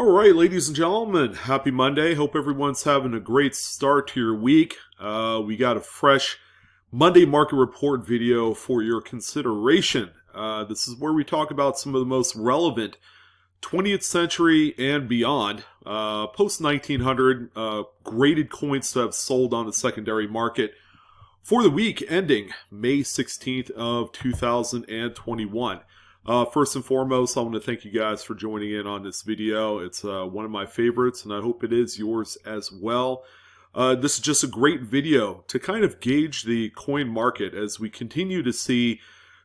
All right, ladies and gentlemen, happy Monday. Hope everyone's having a great start to your week. We got a fresh Monday market report video for your consideration. This is where we talk about some of the most relevant 20th century and beyond, post-1900 graded coins to have sold on the secondary market for the week ending May 16th of 2021. First and foremost, I want to thank you guys for joining in on this video. It's one of my favorites, and I hope it is yours as well. This is just a great video to kind of gauge the coin market as we continue to see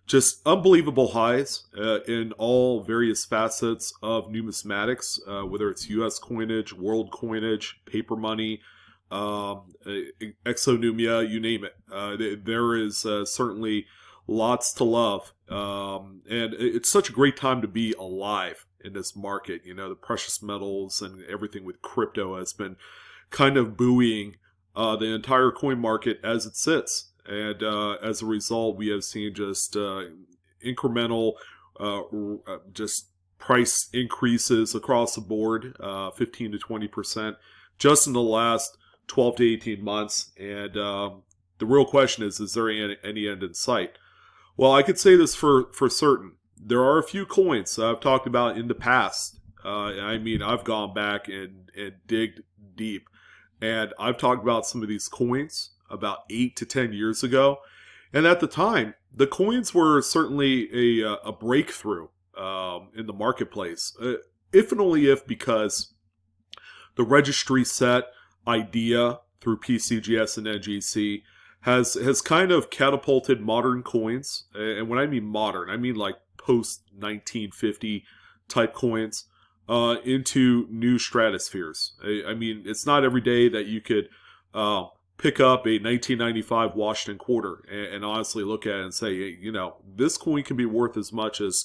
just unbelievable highs in all various facets of numismatics, whether it's U.S. coinage, world coinage, paper money, exonumia, you name it. There is certainly lots to love, and it's such a great time to be alive in this market. You know, the precious metals and everything with crypto has been kind of buoying the entire coin market as it sits, and as a result, we have seen just incremental just price increases across the board, 15 to 20%, just in the last 12 to 18 months, and the real question is there any end in sight? Well, I could say this for certain. There are a few coins I've talked about in the past. I mean, I've gone back and digged deep. And I've talked about some of these coins about 8 to 10 years ago. And at the time, the coins were certainly a breakthrough in the marketplace. If and only if because the registry set idea through PCGS and NGC has kind of catapulted modern coins, and when I mean modern, I mean like post-1950 type coins, into new stratospheres. I mean, it's not every day that you could pick up a 1995 Washington quarter and honestly look at it and say, hey, you know, this coin can be worth as much as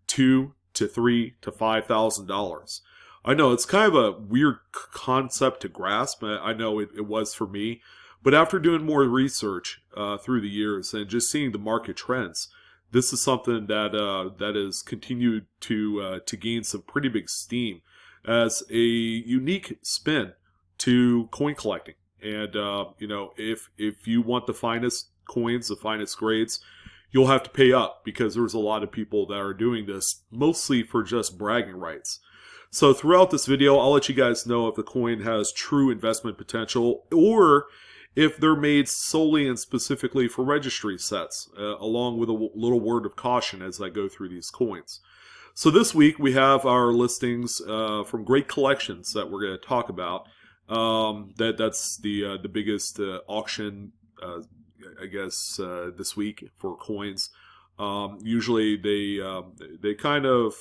$2,000 to $3,000 to $5,000. I know it's kind of a weird concept to grasp. I know it was for me. But after doing more research through the years and just seeing the market trends, this is something that has continued to gain some pretty big steam as a unique spin to coin collecting. And you know, if you want the finest coins, the finest grades, you'll have to pay up because there's a lot of people that are doing this mostly for just bragging rights. So throughout this video, I'll let you guys know if the coin has true investment potential or if they're made solely and specifically for registry sets, along with a little word of caution as I go through these coins. So this week we have our listings from great collections that we're going to talk about. That's the biggest auction, I guess, this week for coins. Usually they kind of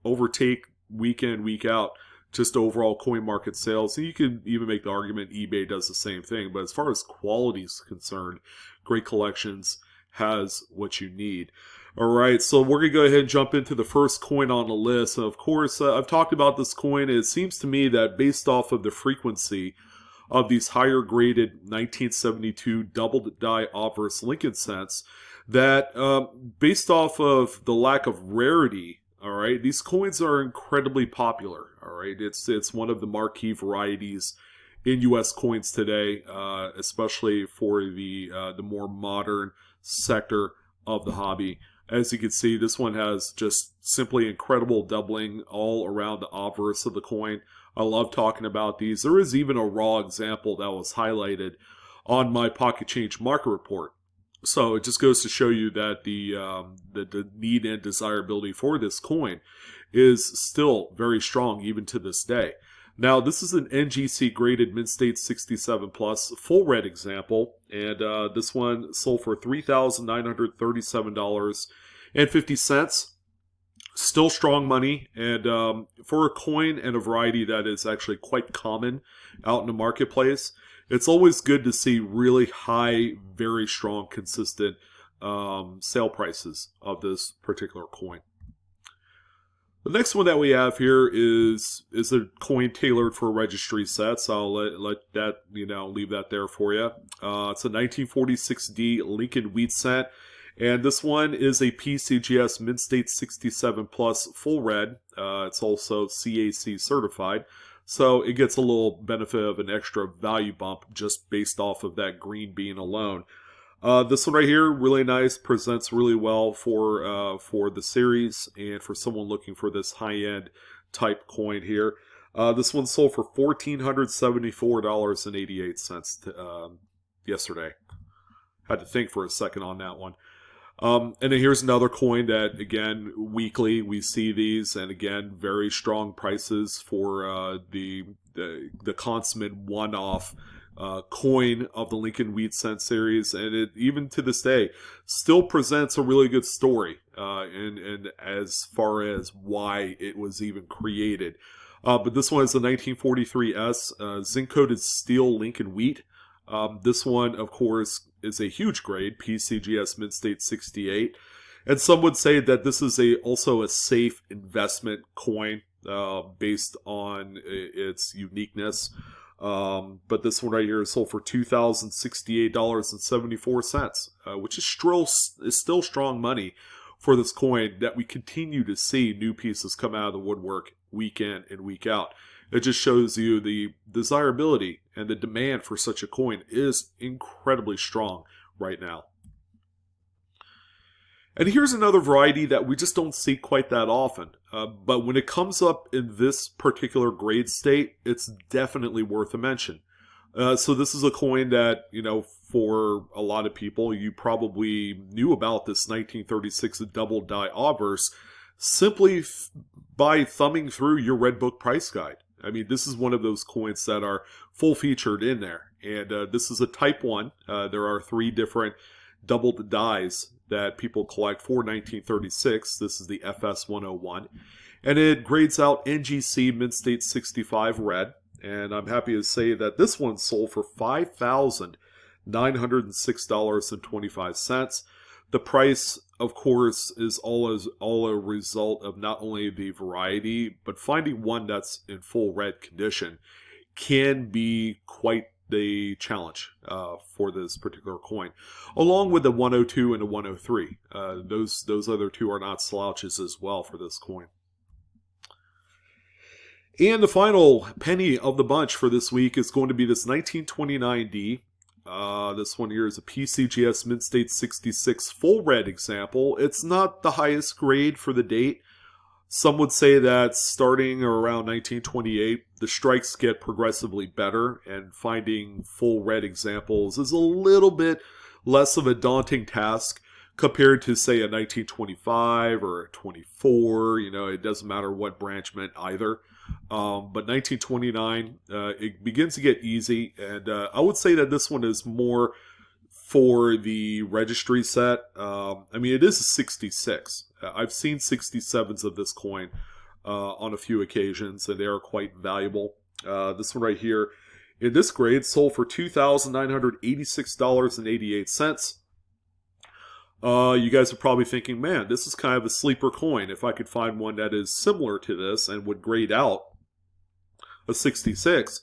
overtake week in, week out, just overall coin market sales. And you can even make the argument eBay does the same thing. But as far as quality is concerned, Great Collections has what you need. All right, so we're going to go ahead and jump into the first coin on the list. And of course, I've talked about this coin. It seems to me that based off of the frequency of these higher graded 1972 Double Die Obverse Lincoln cents, that based off of the lack of rarity, all right, these coins are incredibly popular. All right, it's one of the marquee varieties in U.S. coins today, especially for the more modern sector of the hobby. As you can see, this one has just simply incredible doubling all around the obverse of the coin. I love talking about these. There is even a raw example that was highlighted on my Pocket Change market report. So it just goes to show you that the need and desirability for this coin is still very strong even to this day. Now, this is an NGC graded Mint State 67 Plus full red example, and this one sold for $3,937.50. Still strong money, and for a coin and a variety that is actually quite common out in the marketplace, it's always good to see really high, very strong, consistent sale prices of this particular coin. The next one that we have here is a coin tailored for registry sets. I'll let that, leave that there for you. It's a 1946D Lincoln Wheat cent. And this one is a PCGS Mint State 67 Plus full red. It's also CAC certified. So it gets a little benefit of an extra value bump just based off of that green bean alone. This one right here, really nice, presents really well for the series and for someone looking for this high-end type coin here. This one sold for $1,474.88 yesterday. Had to think for a second on that one. And then here's another coin that, again, weekly we see these, and again, very strong prices for the consummate one-off coin of the Lincoln Wheat Cent series, and it, even to this day, still presents a really good story and as far as why it was even created. But this one is the 1943S zinc-coated steel Lincoln Wheat. This one, of course, is a huge grade, PCGS Mint State 68. And some would say that this is also a safe investment coin based on its uniqueness. But this one right here is sold for $2,068.74, which is still strong money for this coin that we continue to see new pieces come out of the woodwork week in and week out. It just shows you the desirability and the demand for such a coin is incredibly strong right now. And here's another variety that we just don't see quite that often. But when it comes up in this particular grade state, it's definitely worth a mention. So this is a coin that, for a lot of people, you probably knew about this 1936 Double Die Obverse simply by thumbing through your Red Book price guide. I mean, this is one of those coins that are full featured in there. And this is a Type 1. There are 3 different double dies that people collect for 1936. This is the FS101. And it grades out NGC Mint State 65 red. And I'm happy to say that this one sold for $5,906.25. The price, of course, is all a result of not only the variety, but finding one that's in full red condition can be quite the challenge for this particular coin, along with the 102 and the 103. Those other two are not slouches as well for this coin. And the final penny of the bunch for this week is going to be this 1929D. This one here is a PCGS Mint State 66 full red example. It's not the highest grade for the date. Some would say that starting around 1928, the strikes get progressively better, and finding full red examples is a little bit less of a daunting task compared to, say, a 1925 or a 24. It doesn't matter what branchment either. But 1929, it begins to get easy, and I would say that this one is more for the registry set. It is a 66. I've seen 67s of this coin on a few occasions, and they are quite valuable. This one right here, in this grade, sold for $2,986.88. You guys are probably thinking, man, this is kind of a sleeper coin. If I could find one that is similar to this and would grade out a 66,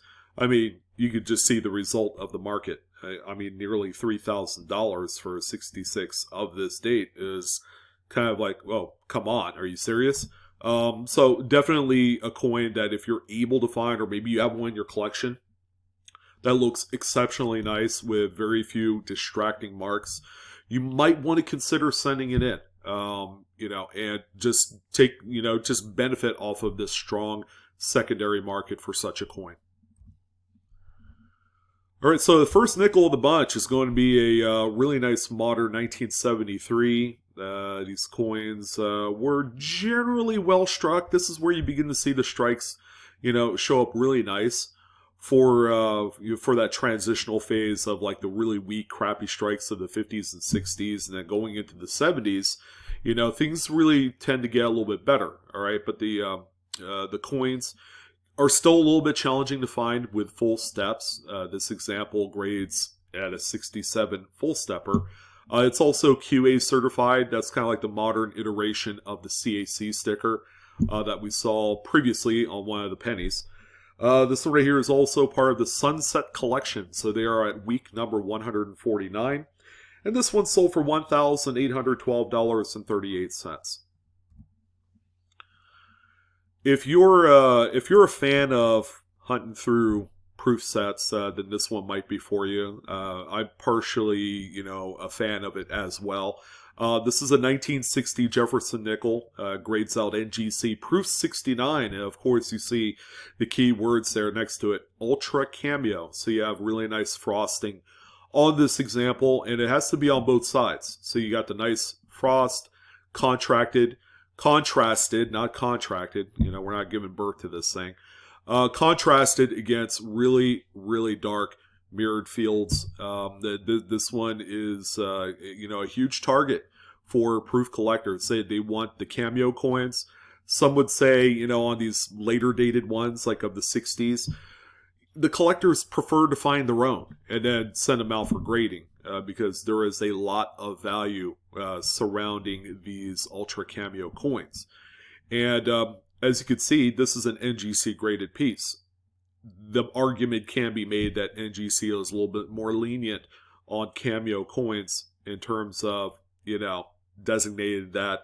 you could just see the result of the market. Nearly $3,000 for a 66 of this date is kind of like, oh, come on, are you serious? So definitely a coin that if you're able to find, or maybe you have one in your collection, that looks exceptionally nice with very few distracting marks, you might want to consider sending it in, and just take, just benefit off of this strong secondary market for such a coin. All right, so the first nickel of the bunch is going to be a really nice modern 1973. These coins were generally well struck. This is where you begin to see the strikes, show up really nice for that transitional phase of like the really weak, crappy strikes of the 50s and 60s, and then going into the 70s, things really tend to get a little bit better. All right, but the coins are still a little bit challenging to find with full steps. This example grades at a 67 full stepper. It's also QA certified. That's kind of like the modern iteration of the CAC sticker that we saw previously on one of the pennies. This one right here is also part of the Sunset Collection, so they are at week number 149. And this one sold for $1,812.38. If you're a fan of hunting through proof sets, then this one might be for you. I'm partially, a fan of it as well. This is a 1960 Jefferson nickel, grades out NGC proof 69. And of course, you see the key words there next to it, ultra cameo. So you have really nice frosting on this example, and it has to be on both sides. So you got the nice frost, contrasted, not contracted. We're not giving birth to this thing. Contrasted against really, really dark mirrored fields. This one is, a huge target for proof collectors. They want the cameo coins. Some would say, on these later dated ones, like of the 60s, the collectors prefer to find their own and then send them out for grading because there is a lot of value surrounding these ultra cameo coins. And as you can see, this is an NGC graded piece. The argument can be made that NGC is a little bit more lenient on cameo coins in terms of, designated that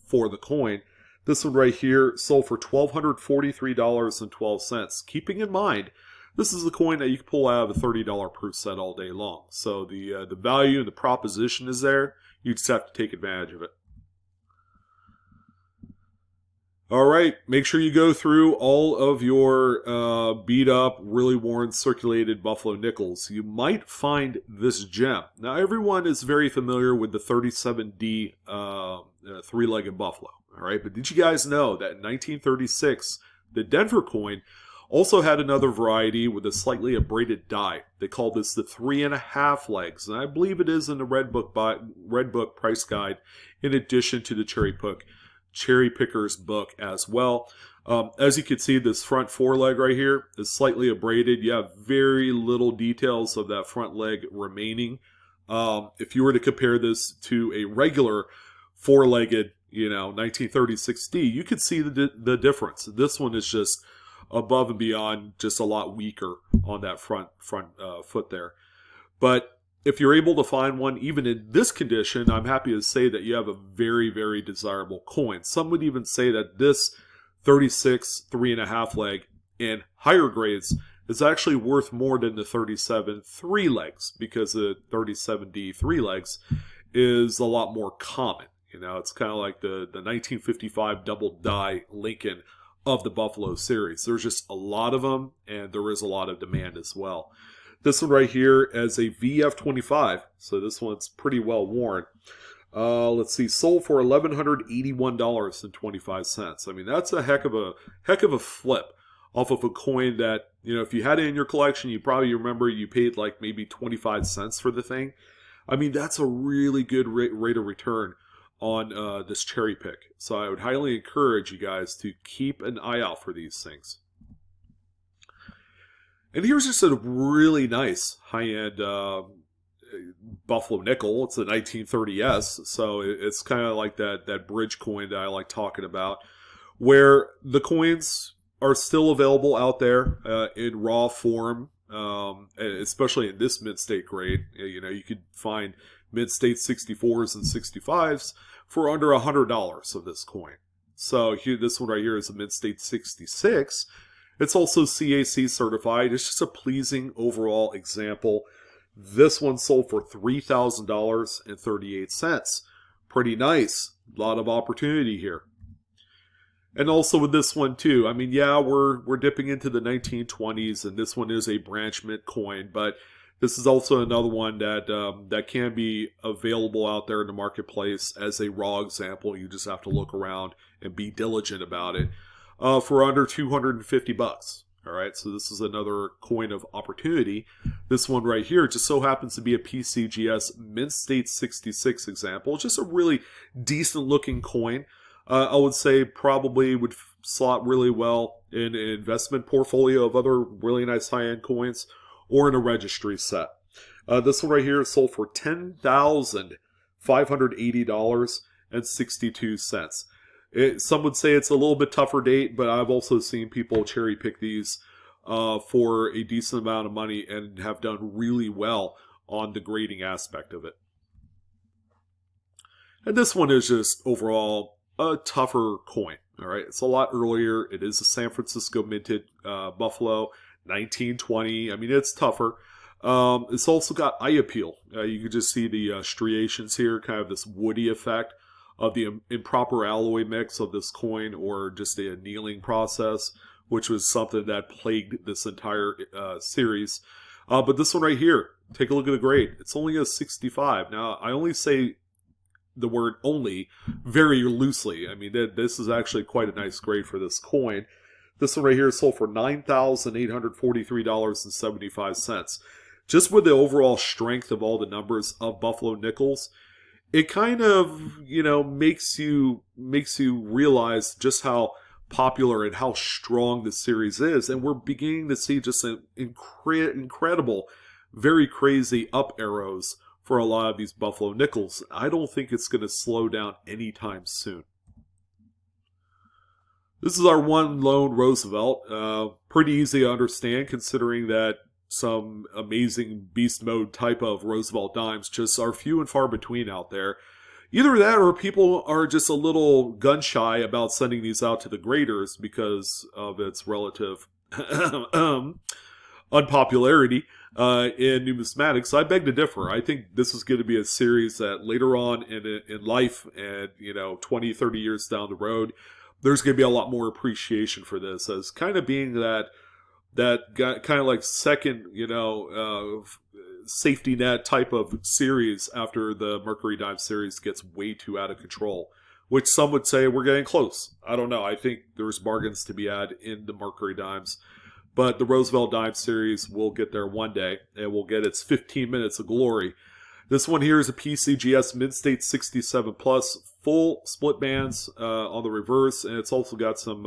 for the coin. This one right here sold for $1,243.12. Keeping in mind, this is a coin that you can pull out of a $30 proof set all day long. So the value and the proposition is there. You just have to take advantage of it. All right, make sure you go through all of your beat up, really worn, circulated Buffalo nickels. You might find this gem. Now, everyone is very familiar with the 37D three-legged buffalo. All right, but did you guys know that in 1936, the Denver coin also had another variety with a slightly abraded die? They call this the 3.5 legs, and I believe it is in the Red Book price guide, in addition to the Cherry Picker's book as well. As you can see, this front foreleg right here is slightly abraded. You have very little details of that front leg remaining. If you were to compare this to a regular four-legged, 1936D, you could see the difference. This one is just above and beyond, just a lot weaker on that front foot there. But if you're able to find one, even in this condition, I'm happy to say that you have a very, very desirable coin. Some would even say that this 36 3.5 leg in higher grades is actually worth more than the 37 3 legs, because the 37D 3 legs is a lot more common. It's kind of like the 1955 Double Die Lincoln of the Buffalo series. There's just a lot of them, and there is a lot of demand as well. This one right here is a VF25, so this one's pretty well worn. Let's see, sold for $1,181.25. I mean, that's a heck of a flip off of a coin that, if you had it in your collection, you probably remember you paid like maybe 25 cents for the thing. I mean, that's a really good rate of return on this cherry pick. So I would highly encourage you guys to keep an eye out for these things. And here's just a really nice high-end Buffalo nickel. It's a 1930S, so it's kind of like that bridge coin that I like talking about, where the coins are still available out there in raw form, especially in this mid-state grade. You could find mid-state 64s and 65s for under $100 of this coin. So here, this one right here is a mid-state 66. It's also CAC certified. It's just a pleasing overall example. This one sold for $3,000.38. Pretty nice. A lot of opportunity here. And also with this one too, I mean, yeah, we're dipping into the 1920s, and this one is a branch mint coin, but this is also another one that can be available out there in the marketplace as a raw example. You just have to look around and be diligent about it. For under $250. All right, so this is another coin of opportunity. This one right here just so happens to be a PCGS Mint State 66 example. Just a really decent looking coin. I would say probably would slot really well in an investment portfolio of other really nice high-end coins, or in a registry set. This one right here is sold for $10,580.62. Some would say it's a little bit tougher date, but I've also seen people cherry pick these for a decent amount of money and have done really well on the grading aspect of it. And this one is just overall a tougher coin. All right, it's a lot earlier. It is a San Francisco minted Buffalo, 1920. I mean, it's tougher. It's also got eye appeal. You can just see the striations here, kind of this woody effect of the improper alloy mix of this coin, or just the annealing process, which was something that plagued this entire series. But this one right here, take a look at the grade. It's only a 65. Now, I only say the word only very loosely. I mean, this is actually quite a nice grade for this coin. This one right here is sold for $9,843.75. Just with the overall strength of all the numbers of Buffalo nickels, it kind of, makes you realize just how popular and how strong the series is. And we're beginning to see just an incredible, very crazy up arrows for a lot of these Buffalo nickels. I don't think it's going to slow down anytime soon. This is our one lone Roosevelt. Pretty easy to understand, considering that some amazing beast mode type of Roosevelt dimes just are few and far between out there. Either that, or people are just a little gun shy about sending these out to the graders because of its relative unpopularity in numismatics. I beg to differ. I think this is going to be a series that later on in life, and 20, 30 years down the road, there's going to be a lot more appreciation for this, as kind of being that kind of like second, safety net type of series after the Mercury Dime series gets way too out of control, which some would say we're getting close. I don't know. I think there's bargains to be had in the Mercury Dimes. But the Roosevelt Dime series will get there one day, and will get its 15 minutes of glory. This one here is a PCGS Mid-State 67 Plus, full split bands on the reverse, and it's also got some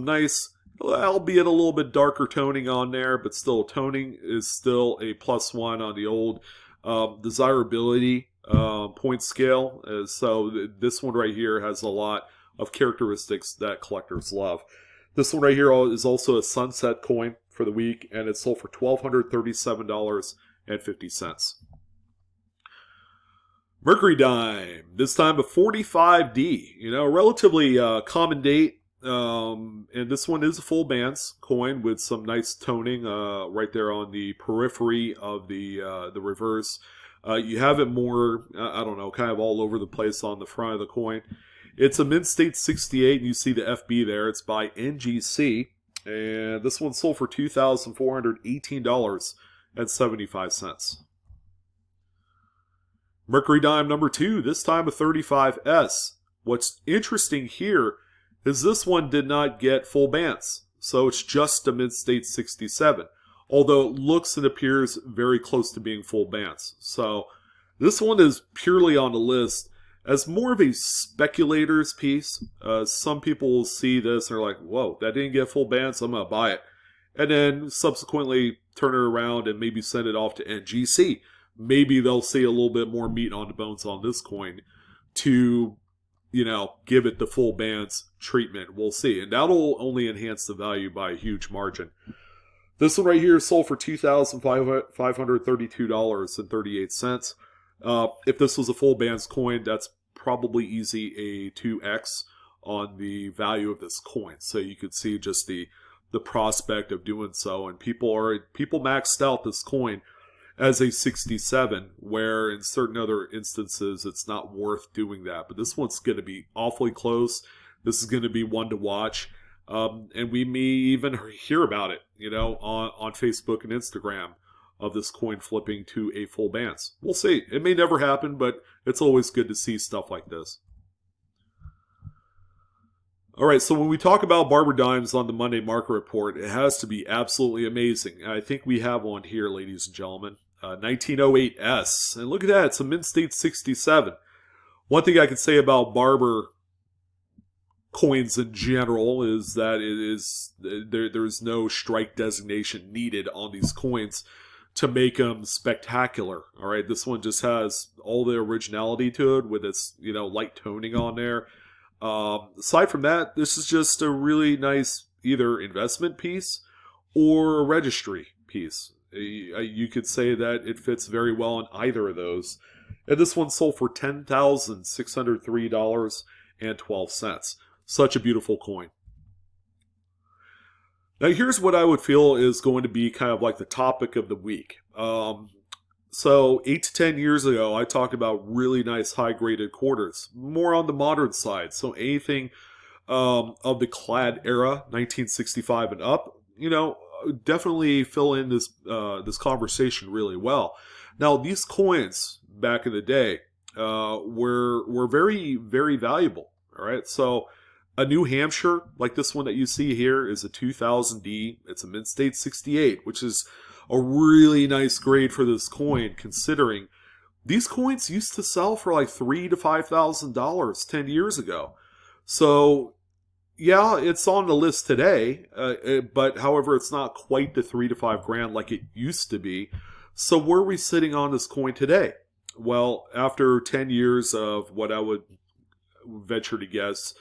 nice, albeit a little bit darker toning on there, but still toning is still a +1 on the old desirability point scale. So this one right here has a lot of characteristics that collectors love. This one right here is also a sunset coin for the week, and it's sold for $1,237.50. Mercury Dime, this time a 45D, relatively common date. And this one is a full bands coin with some nice toning right there on the periphery of the reverse. You have it more, kind of all over the place on the front of the coin. It's a Mid-State 68, and you see the FB there. It's by NGC, and this one sold for $2,418.75. Mercury Dime number 2, this time a 35S. What's interesting here is this one did not get full bands, so it's just a Mid-State 67, although it looks and appears very close to being full bands. So this one is purely on the list as more of a speculator's piece. Some people will see this and are like, whoa, that didn't get full bands, I'm going to buy it. And then subsequently turn it around and maybe send it off to NGC. Maybe they'll see a little bit more meat on the bones on this coin to, give it the full bands treatment. We'll see. And that'll only enhance the value by a huge margin. This one right here is sold for $2,532.38. If this was a full bands coin, that's probably easy a 2x on the value of this coin. So you could see just the prospect of doing so. And people maxed out this coin as a 67, where in certain other instances it's not worth doing that. But this one's going to be awfully close. This is going to be one to watch. And we may even hear about it, on Facebook and Instagram, of this coin flipping to a full bands. We'll see. It may never happen, but it's always good to see stuff like this. All right, so when we talk about Barber Dimes on the Monday Market Report, it has to be absolutely amazing. And I think we have one here, ladies and gentlemen. 1908S. And look at that, it's a Mid-State 67. One thing I can say about Barber coins in general is that there's no strike designation needed on these coins to make them spectacular. All right, this one just has all the originality to it with its light toning on there. Aside from that, this is just a really nice either investment piece or a registry piece. You could say that it fits very well in either of those. And this one sold for $10,603.12. Such a beautiful coin. Now, here's what I would feel is going to be kind of like the topic of the week. So 8 to 10 years ago, I talked about really nice high-graded quarters, more on the modern side. So anything of the clad era, 1965 and up, definitely fill in this conversation really well. Now, these coins back in the day were very, very valuable. All right, so a New Hampshire, like this one that you see here, is a 2000D. It's a mint state 68, which is a really nice grade for this coin, considering these coins used to sell for like $3,000 to $5,000 10 years ago. So, yeah, it's on the list today, but however, it's not quite the $3,000 to $5,000 like it used to be. So, where are we sitting on this coin today? Well, after 10 years of what I would venture to guess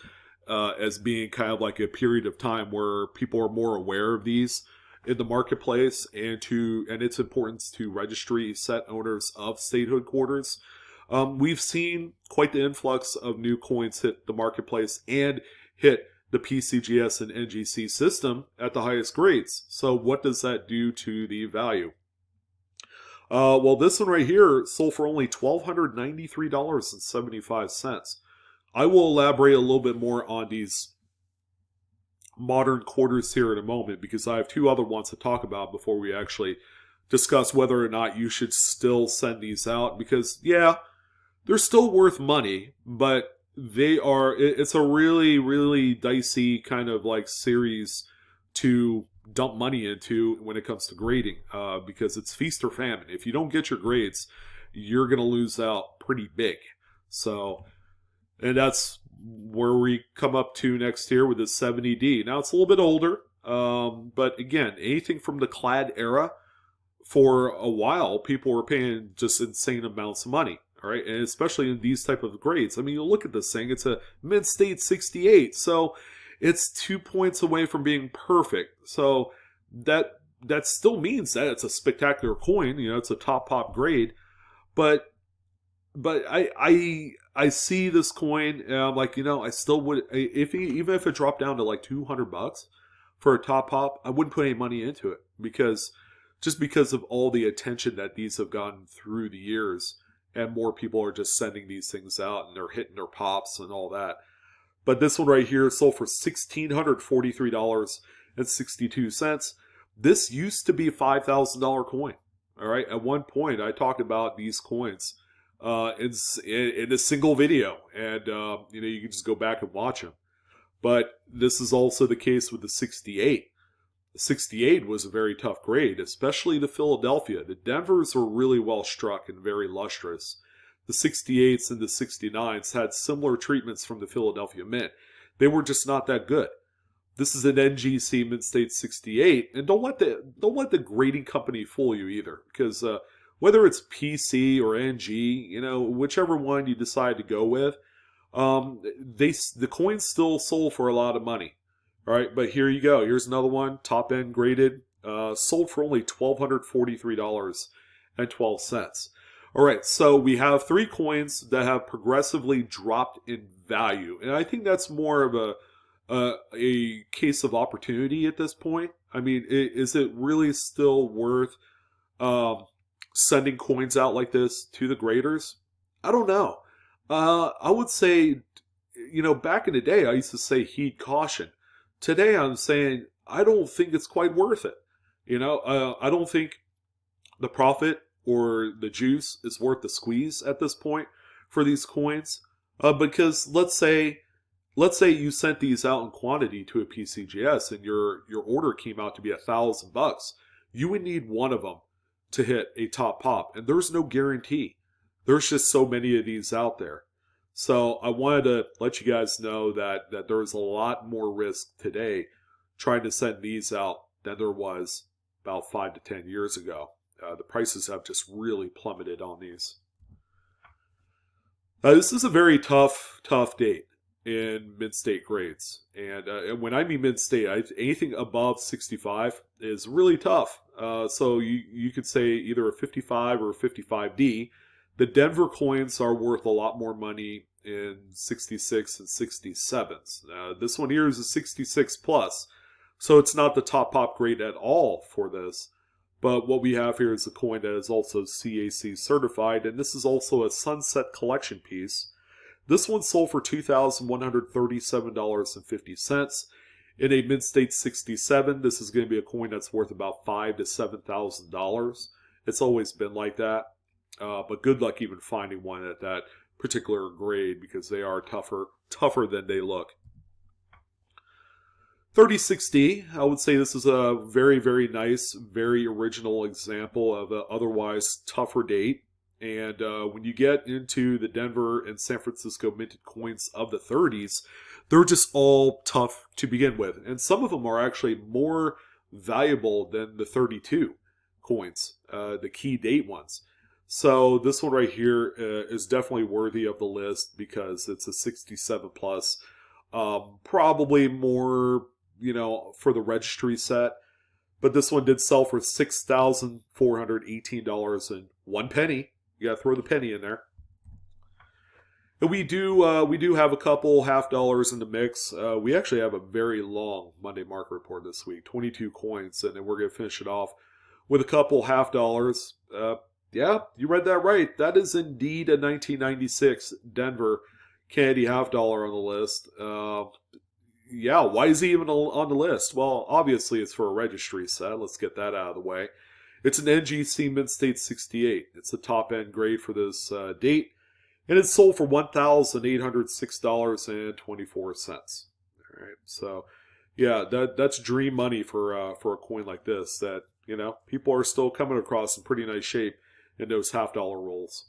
as being kind of like a period of time where people are more aware of these in the marketplace and its importance to registry set owners of statehood quarters, we've seen quite the influx of new coins hit the marketplace and hit the PCGS and NGC system at the highest grades. So what does that do to the value? Well, this one right here sold for only $1,293.75. I will elaborate a little bit more on these modern quarters here in a moment, because I have two other ones to talk about before we actually discuss whether or not you should still send these out. Because, yeah, they're still worth money, but it's a really, really dicey kind of like series to dump money into when it comes to grading, because it's feast or famine. If you don't get your grades, you're going to lose out pretty big. So, and that's where we come up to next year with the 70D. Now, it's a little bit older, but again, anything from the clad era, for a while, people were paying just insane amounts of money. All right, and especially in these type of grades. I mean, you look at this thing; it's a mid-state 68, so it's 2 points away from being perfect. So that still means that it's a spectacular coin. It's a top pop grade, but I see this coin and I'm like, I still would, even if it dropped down to like $200 for a top pop, I wouldn't put any money into it, because of all the attention that these have gotten through the years, and more people are just sending these things out and they're hitting their pops and all that. But this one right here sold for $1,643.62. This used to be a $5,000 coin. All right, at one point I talked about these coins in a single video, and you can just go back and watch them. But this is also the case with the 68. The 68 was a very tough grade, especially the Philadelphia. The Denvers were really well struck and very lustrous. The 68s and the 69s had similar treatments from the Philadelphia Mint. They were just not that good. This is an NGC Mint State 68, and don't let the grading company fool you either, because whether it's PC or NG, whichever one you decide to go with, the coins still sold for a lot of money. All right, but here you go. Here's another one, top end graded, sold for only $1,243.12. All right, so we have three coins that have progressively dropped in value, and I think that's more of a case of opportunity at this point. I mean, is it really still worth sending coins out like this to the graders? I don't know. I would say, back in the day, I used to say heed caution. Today, I'm saying I don't think it's quite worth it. I don't think the profit or the juice is worth the squeeze at this point for these coins. Because let's say you sent these out in quantity to a PCGS and your order came out to be $1,000. You would need one of them to hit a top pop, and there's no guarantee. There's just so many of these out there. So I wanted to let you guys know that there's a lot more risk today trying to send these out than there was about 5 to 10 years ago. The prices have just really plummeted on these. This is a very tough date in mid-state grades. And when I mean mid-state, anything above 65 is really tough. So you could say either a 55 or a 55D. The Denver coins are worth a lot more money in 66 and 67s. This one here is a 66 plus, so it's not the top pop grade at all for this. But what we have here is a coin that is also CAC certified, and this is also a Sunset Collection piece. This one sold for $2,137.50. In a mid-state 67, this is going to be a coin that's worth about $5,000 to $7,000. It's always been like that, but good luck even finding one at that particular grade because they are tougher than they look. 36D, I would say this is a very, very nice, very original example of an otherwise tougher date. And when you get into the Denver and San Francisco minted coins of the 30s, they're just all tough to begin with. And some of them are actually more valuable than the 32 coins, the key date ones. So this one right here is definitely worthy of the list because it's a 67 plus. Probably more, for the registry set. But this one did sell for $6,418.01. You gotta throw the penny in there. And we do have a couple half dollars in the mix. We actually have a very long Monday market report this week, 22 coins, and then we're gonna finish it off with a couple half dollars. Yeah, you read that right. That is indeed a 1996 Denver candy half dollar on the list. Yeah, why is he even on the list? Well, obviously it's for a registry set. Let's get that out of the way. It's an NGC Mint State 68. It's the top end grade for this date. And it's sold for $1,806.24. All right, so yeah, that's dream money for a coin like this that, people are still coming across in pretty nice shape in those half dollar rolls.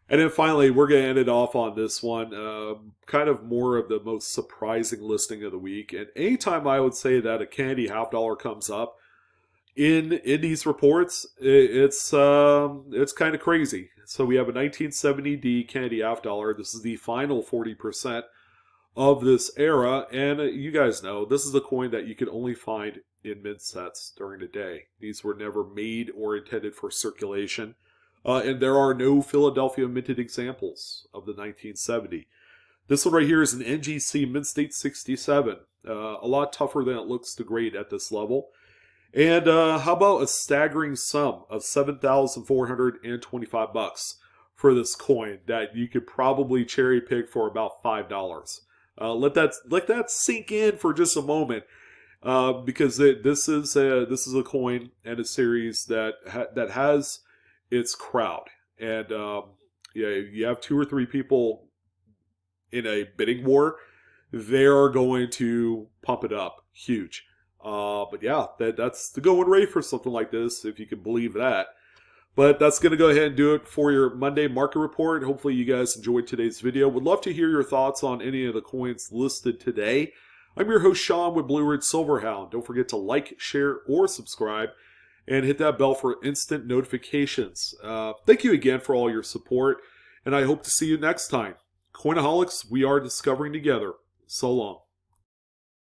And then finally, we're going to end it off on this one. Kind of more of the most surprising listing of the week. And anytime I would say that a candy half dollar comes up in these reports, it's kind of crazy. So we have a 1970D candy half dollar. This is the final 40% of this era. And you guys know, this is a coin that you can only find in mint sets during the day. These were never made or intended for circulation. And there are no Philadelphia minted examples of the 1970. This one right here is an NGC Mint State 67. A lot tougher than it looks to grade at this level. And how about a staggering sum of $7,425 for this coin that you could probably cherry pick for about $5. Let that sink in for just a moment, because this is a coin and a series that has its crowd, and you have 2 or 3 people in a bidding war, they are going to pump it up huge. But yeah, that's the going rate for something like this, if you can believe that. But that's going to go ahead and do it for your Monday market report. Hopefully you guys enjoyed today's video. Would love to hear your thoughts on any of the coins listed today. I'm your host, Sean, with Blue Ridge Silverhound. Don't forget to like, share, or subscribe, and hit that bell for instant notifications. Thank you again for all your support, and I hope to see you next time. Coinaholics, we are discovering together. So long.